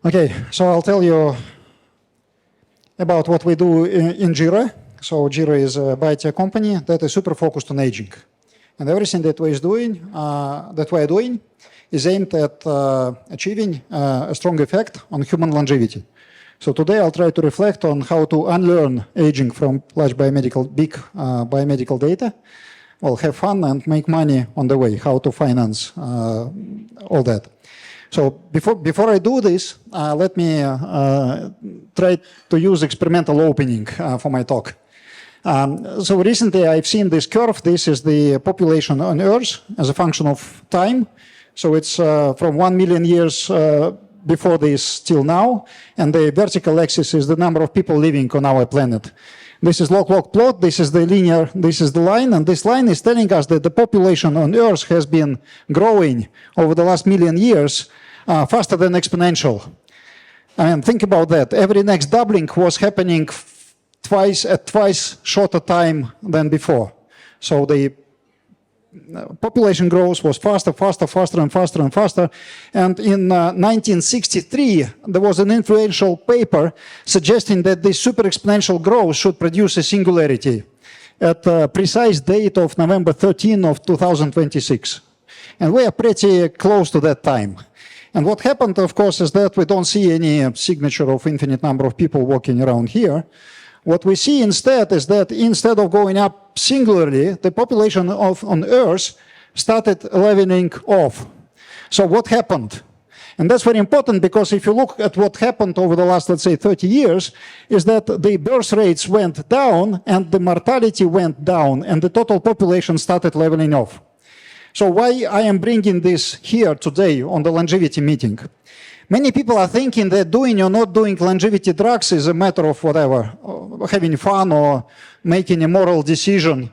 Okay, so I'll tell you about what we do in Jira. So Jira is a biotech company that is super focused on aging. And everything that we are doing is aimed at achieving a strong effect on human longevity. So today I'll try to reflect on how to unlearn aging from big biomedical data. Well, have fun and make money on the way, how to finance all that. So before I do this, let me try to use experimental opening for my talk. So recently I've seen this curve. This is the population on Earth as a function of time. So it's from 1 million years before this till now. And the vertical axis is the number of people living on our planet. This is log-log plot. This is the linear, this is the line. And this line is telling us that the population on Earth has been growing over the last million years faster than exponential. I mean, think about that. Every next doubling was happening twice shorter time than before. So the population growth was faster and faster. And in 1963, there was an influential paper suggesting that this super exponential growth should produce a singularity at a precise date of November 13 of 2026. And we are pretty close to that time. And what happened, of course, is that we don't see any signature of infinite number of people walking around here. What we see instead is that instead of going up singularly, the population on Earth started leveling off. So what happened? And that's very important because if you look at what happened over the last, let's say, 30 years, is that the birth rates went down and the mortality went down and the total population started leveling off. So why I am bringing this here today on the longevity meeting? Many people are thinking that doing or not doing longevity drugs is a matter of whatever, having fun or making a moral decision.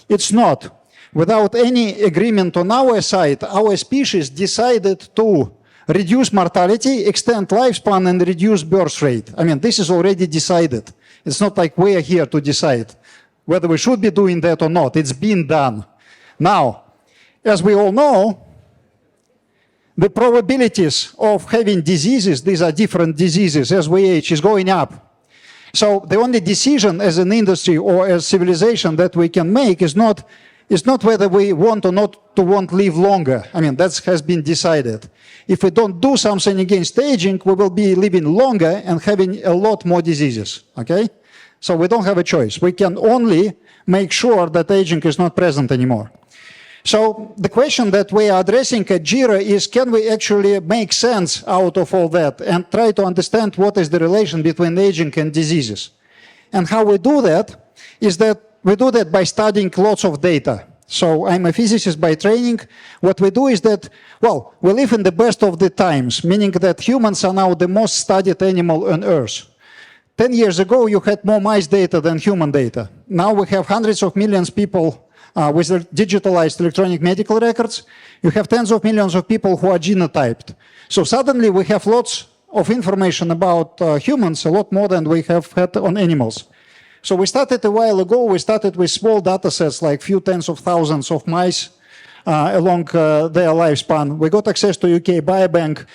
It's not. Without any agreement on our side, our species decided to reduce mortality, extend lifespan, and reduce birth rate. I mean, this is already decided. It's not like we are here to decide whether we should be doing that or not. It's been done. Now, as we all know, the probabilities of having diseases, these are different diseases as we age, is going up. So the only decision as an industry or as civilization that we can make is not whether we want or not to live longer. I mean, that has been decided. If we don't do something against aging, we will be living longer and having a lot more diseases, okay? So we don't have a choice. We can only make sure that aging is not present anymore. So the question that we are addressing at Jira is, can we actually make sense out of all that and try to understand what is the relation between aging and diseases? And how we do that is that we do that by studying lots of data. So I'm a physicist by training. What we do is that, well, we live in the best of the times, meaning that humans are now the most studied animal on Earth. 10 years ago, you had more mice data than human data. Now we have hundreds of millions of people with digitalized electronic medical records. You have tens of millions of people who are genotyped. So suddenly we have lots of information about humans, a lot more than we have had on animals. So we started a while ago, we started with small data sets, like few tens of thousands of mice along their lifespan. We got access to UK Biobank.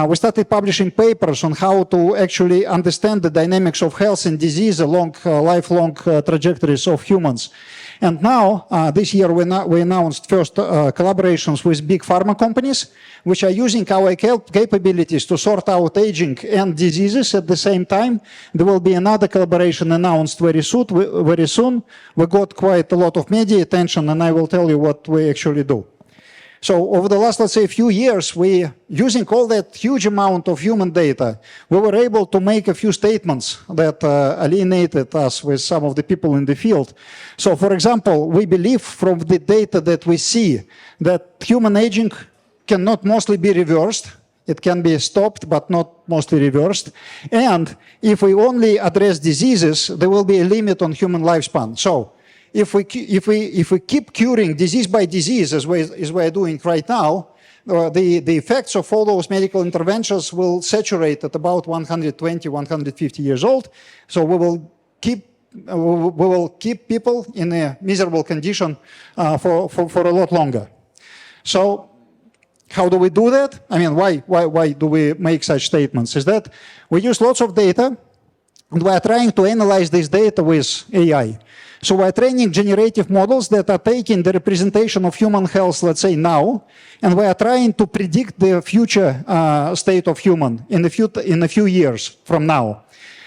We started publishing papers on how to actually understand the dynamics of health and disease along lifelong trajectories of humans. And now, this year, we announced first collaborations with big pharma companies, which are using our capabilities to sort out aging and diseases at the same time. There will be another collaboration announced very soon. We got quite a lot of media attention, and I will tell you what we actually do. So over the last, let's say, few years, using all that huge amount of human data, we were able to make a few statements that alienated us with some of the people in the field. So, for example, we believe from the data that we see that human aging cannot mostly be reversed. It can be stopped, but not mostly reversed. And if we only address diseases, there will be a limit on human lifespan. So, if we keep curing disease by disease, as we're doing right now, the effects of all those medical interventions will saturate at about 120, 150 years old. So we will keep people in a miserable condition for a lot longer. So How do we do that? I mean, why do we make such statements? Is that we use lots of data, and we are trying to analyze this data with AI. So we're training generative models that are taking the representation of human health, let's say now, and we are trying to predict the future state of human in a few years from now.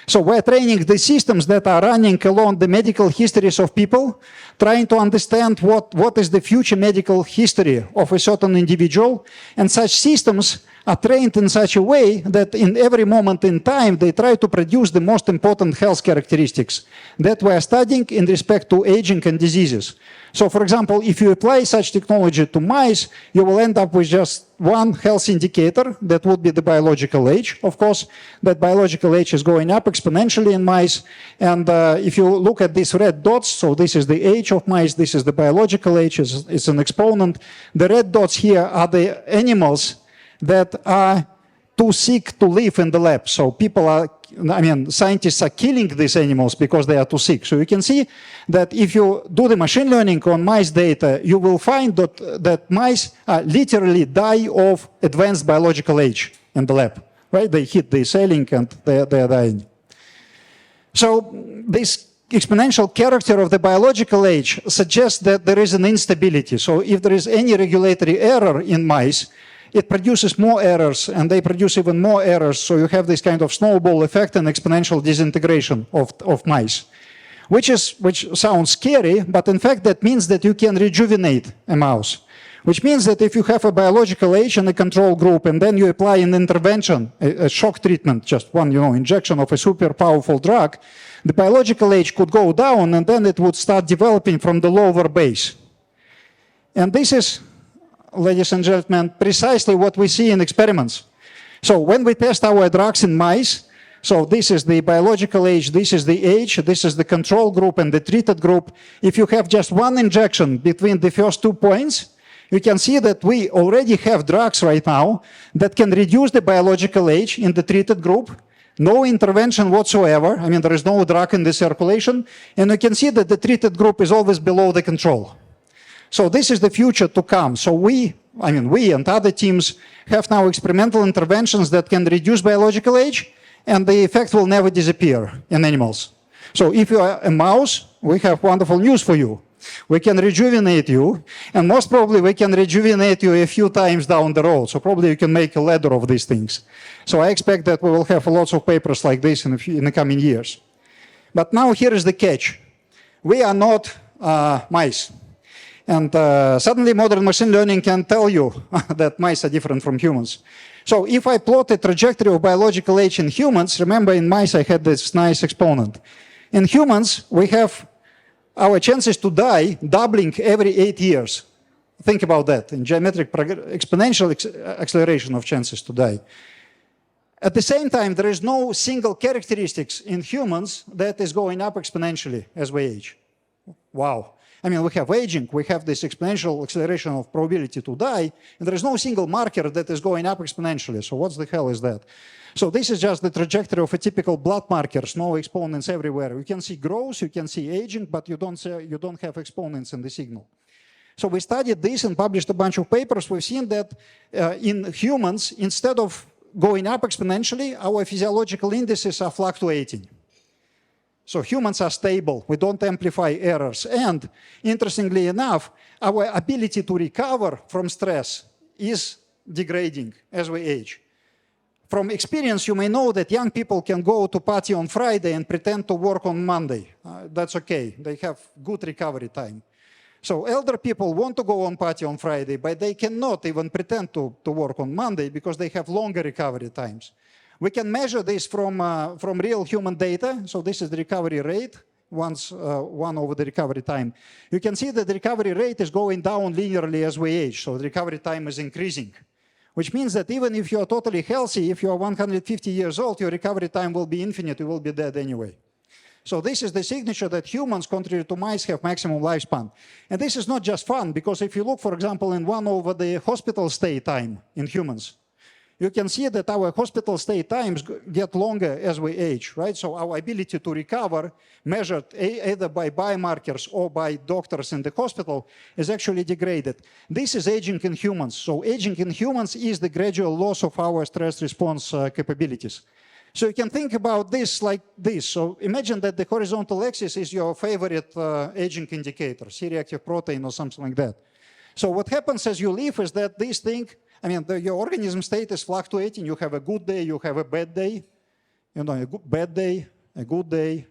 So we're training the systems that are running along the medical histories of people, trying to understand what is the future medical history of a certain individual, and such systems are trained in such a way that in every moment in time they try to produce the most important health characteristics that we are studying in respect to aging and diseases. So for example, if you apply such technology to mice, you will end up with just one health indicator that would be the biological age. Of course, that biological age is going up exponentially in mice. And if you look at these red dots, so this is the age of mice, this is the biological age, it's an exponent. The red dots here are the animals that are too sick to live in the lab. So scientists are killing these animals because they are too sick. So you can see that if you do the machine learning on mice data, you will find that mice literally die of advanced biological age in the lab, right? They hit the ceiling and they are dying. So this exponential character of the biological age suggests that there is an instability. So if there is any regulatory error in mice, it produces more errors, and they produce even more errors. So you have this kind of snowball effect and exponential disintegration of mice, which sounds scary, but in fact that means that you can rejuvenate a mouse, which means that if you have a biological age in a control group and then you apply an intervention, a shock treatment, just one injection of a super powerful drug, the biological age could go down and then it would start developing from the lower base. And this is, ladies and gentlemen, precisely what we see in experiments. So when we test our drugs in mice, so this is the biological age, this is the age, this is the control group and the treated group. If you have just one injection between the first 2 points, you can see that we already have drugs right now that can reduce the biological age in the treated group. No intervention whatsoever. I mean, there is no drug in the circulation. And you can see that the treated group is always below the control. So this is the future to come. So we and other teams have now experimental interventions that can reduce biological age, and the effect will never disappear in animals. So if you are a mouse, we have wonderful news for you. We can rejuvenate you, and most probably we can rejuvenate you a few times down the road. So probably you can make a ladder of these things. So I expect that we will have lots of papers like this in the coming years. But now here is the catch. We are not mice. And suddenly modern machine learning can tell you that mice are different from humans. So if I plot a trajectory of biological age in humans, remember in mice I had this nice exponent. In humans, we have our chances to die doubling every 8 years. Think about that, in geometric exponential acceleration of chances to die. At the same time, there is no single characteristics in humans that is going up exponentially as we age. Wow. I mean, we have aging, we have this exponential acceleration of probability to die, and there is no single marker that is going up exponentially. So what the hell is that? So this is just the trajectory of a typical blood marker, no exponents everywhere. You can see growth, you can see aging, but you don't have exponents in the signal. So we studied this and published a bunch of papers. We've seen that in humans, instead of going up exponentially, our physiological indices are fluctuating. So humans are stable, we don't amplify errors. And interestingly enough, our ability to recover from stress is degrading as we age. From experience, you may know that young people can go to party on Friday and pretend to work on Monday. That's okay, they have good recovery time. So elder people want to go on party on Friday, but they cannot even pretend to work on Monday because they have longer recovery times. We can measure this from real human data. So this is the recovery rate, one over the recovery time. You can see that the recovery rate is going down linearly as we age. So the recovery time is increasing, which means that even if you are totally healthy, if you are 150 years old, your recovery time will be infinite. You will be dead anyway. So this is the signature that humans, contrary to mice, have maximum lifespan. And this is not just fun, because if you look, for example, in 1 over the hospital stay time in humans, you can see that our hospital stay times get longer as we age, right? So our ability to recover, measured either by biomarkers or by doctors in the hospital, is actually degraded. This is aging in humans. So aging in humans is the gradual loss of our stress response capabilities. So you can think about this like this. So imagine that the horizontal axis is your favorite aging indicator, C-reactive protein or something like that. So what happens as you live is that this thing, your organism state is fluctuating. You have a good day, you have a bad day, bad day, a good day,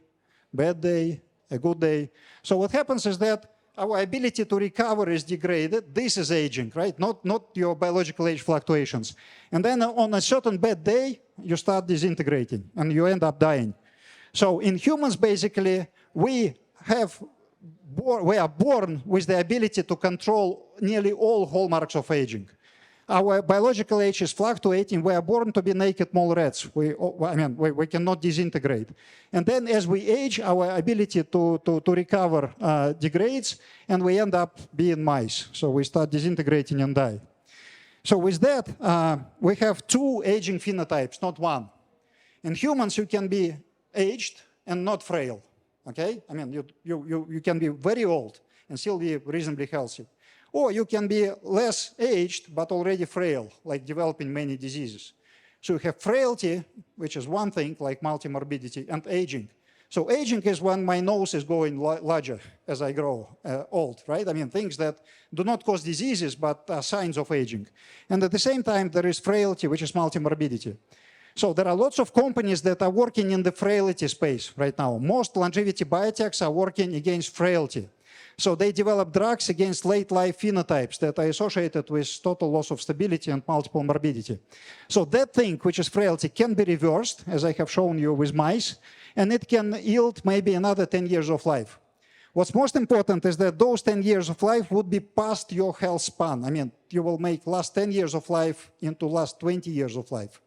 bad day, a good day. So what happens is that our ability to recover is degraded. This is aging, right? Not your biological age fluctuations. And then on a certain bad day, you start disintegrating and you end up dying. So in humans, basically, we are born with the ability to control nearly all hallmarks of aging. Our biological age is fluctuating. We are born to be naked mole rats. We cannot disintegrate. And then as we age, our ability to recover degrades, and we end up being mice. So we start disintegrating and die. So with that, we have two aging phenotypes, not one. In humans, you can be aged and not frail. Okay? You can be very old and still be reasonably healthy. Or you can be less aged, but already frail, like developing many diseases. So you have frailty, which is one thing, like multimorbidity, and aging. So aging is when my nose is going larger as I grow old, right? Things that do not cause diseases, but are signs of aging. And at the same time, there is frailty, which is multimorbidity. So there are lots of companies that are working in the frailty space right now. Most longevity biotechs are working against frailty. So they develop drugs against late life phenotypes that are associated with total loss of stability and multiple morbidity. So that thing, which is frailty, can be reversed, as I have shown you with mice, and it can yield maybe another 10 years of life. What's most important is that those 10 years of life would be past your health span. You will make last 10 years of life into last 20 years of life.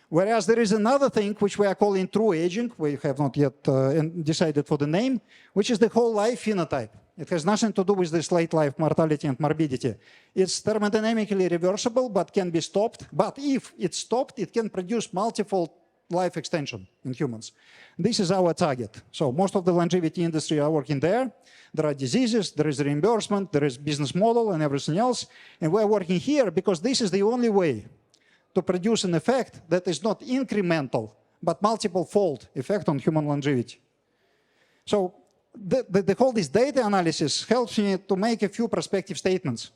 Whereas there is another thing which we are calling true aging, we have not yet decided for the name, which is the whole life phenotype. It has nothing to do with this late life mortality and morbidity. It's thermodynamically reversible, but can be stopped. But if it's stopped, it can produce multiple life extension in humans. This is our target. So most of the longevity industry are working there. There are diseases, there is reimbursement, there is business model and everything else. And we're working here because this is the only way to produce an effect that is not incremental, but multiple-fold effect on human longevity. So the whole this data analysis helps me to make a few prospective statements.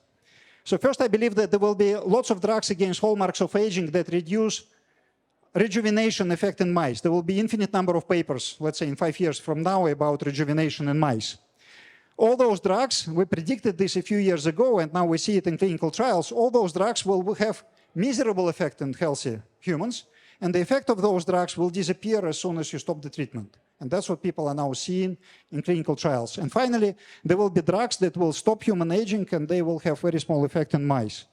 So first, I believe that there will be lots of drugs against hallmarks of aging that reduce rejuvenation effect in mice. There will be infinite number of papers, let's say in 5 years from now, about rejuvenation in mice. All those drugs, we predicted this a few years ago, and now we see it in clinical trials, all those drugs will have miserable effect in healthy humans, and the effect of those drugs will disappear as soon as you stop the treatment. And that's what people are now seeing in clinical trials. And finally, there will be drugs that will stop human aging, and they will have very small effect in mice.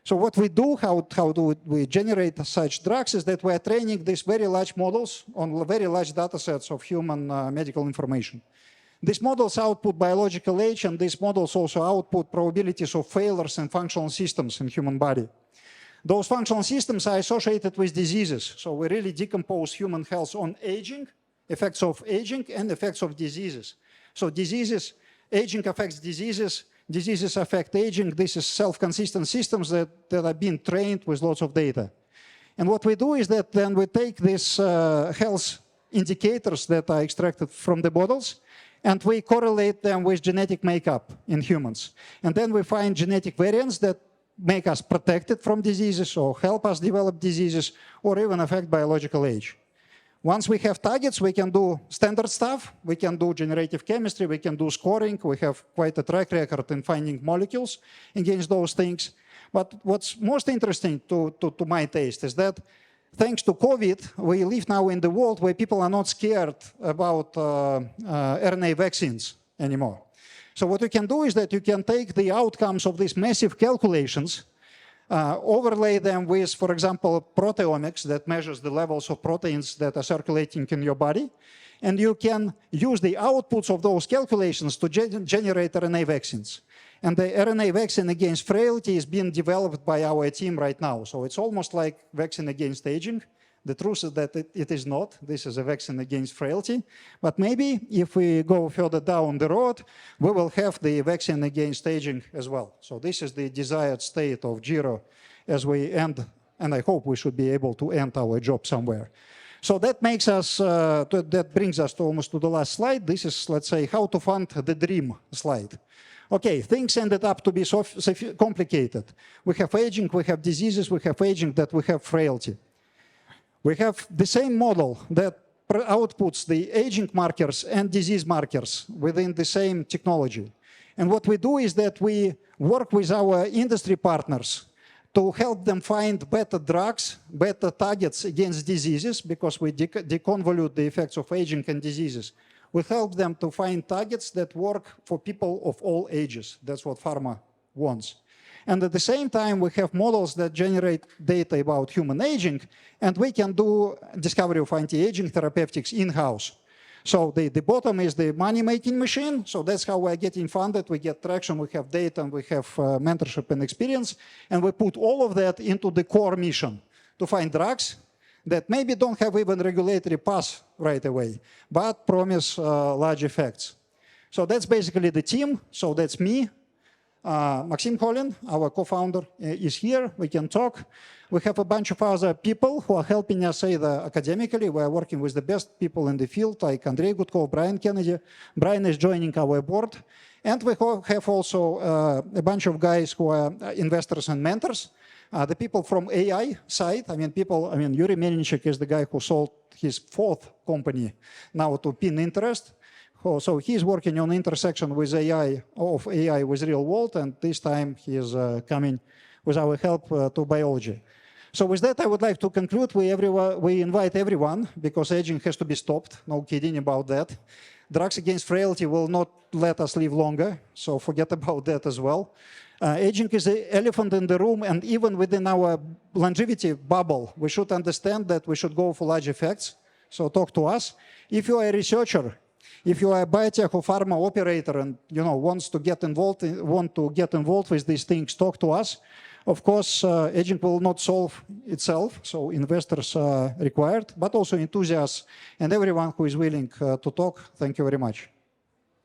So what we do, how do we generate such drugs, is that we are training these very large models on very large data sets of human medical information. These models output biological age, and these models also output probabilities of failures in functional systems in human body. Those functional systems are associated with diseases. So we really decompose human health on aging, effects of aging, and effects of diseases. So diseases, aging affects diseases, diseases affect aging. This is self-consistent systems that are being trained with lots of data. And what we do is that then we take these health indicators that are extracted from the models, and we correlate them with genetic makeup in humans. And then we find genetic variants that make us protected from diseases or help us develop diseases or even affect biological age. Once we have targets, we can do standard stuff. We can do generative chemistry. We can do scoring. We have quite a track record in finding molecules against those things. But what's most interesting to my taste is that thanks to COVID, we live now in the world where people are not scared about RNA vaccines anymore. So what you can do is that you can take the outcomes of these massive calculations, overlay them with, for example, proteomics that measures the levels of proteins that are circulating in your body, and you can use the outputs of those calculations to generate RNA vaccines. And the RNA vaccine against frailty is being developed by our team right now. So it's almost like vaccine against aging. The truth is that it is not. This is a vaccine against frailty. But maybe if we go further down the road, we will have the vaccine against aging as well. So this is the desired state of Jira as we end, and I hope we should be able to end our job somewhere. So that makes us, that brings us to almost to the last slide. This is, let's say, how to fund the dream slide. Okay, things ended up to be so complicated. We have aging, we have diseases, we have aging, that we have frailty. We have the same model that outputs the aging markers and disease markers within the same technology. And what we do is that we work with our industry partners to help them find better drugs, better targets against diseases, because we deconvolute the effects of aging and diseases. We help them to find targets that work for people of all ages. That's what pharma wants. And at the same time, we have models that generate data about human aging, and we can do discovery of anti-aging therapeutics in-house. So the bottom is the money-making machine. So that's how we're getting funded. We get traction, we have data, and we have mentorship and experience. And we put all of that into the core mission to find drugs that maybe don't have even regulatory pass right away, but promise large effects. So that's basically the team. So that's me. Maxim Holin, our co-founder, is here. We can talk. We have a bunch of other people who are helping us either academically. We are working with the best people in the field, like Andrei Gutkov, Brian Kennedy. Brian is joining our board. And we have also a bunch of guys who are investors and mentors. The people from AI side, Yuri Melnichuk is the guy who sold his 4th company now to Pinterest. So he's working on intersection with AI, of AI with real world, and this time he is coming with our help to biology. So with that, I would like to conclude. We invite everyone, because aging has to be stopped. No kidding about that. Drugs against frailty will not let us live longer, so forget about that as well. Aging is the elephant in the room, and even within our longevity bubble, we should understand that we should go for large effects. So talk to us. If you are a researcher, if you are a biotech or pharma operator and want to get involved with these things, talk to us. Of course, aging will not solve itself, so investors are required, but also enthusiasts and everyone who is willing to talk. Thank you very much.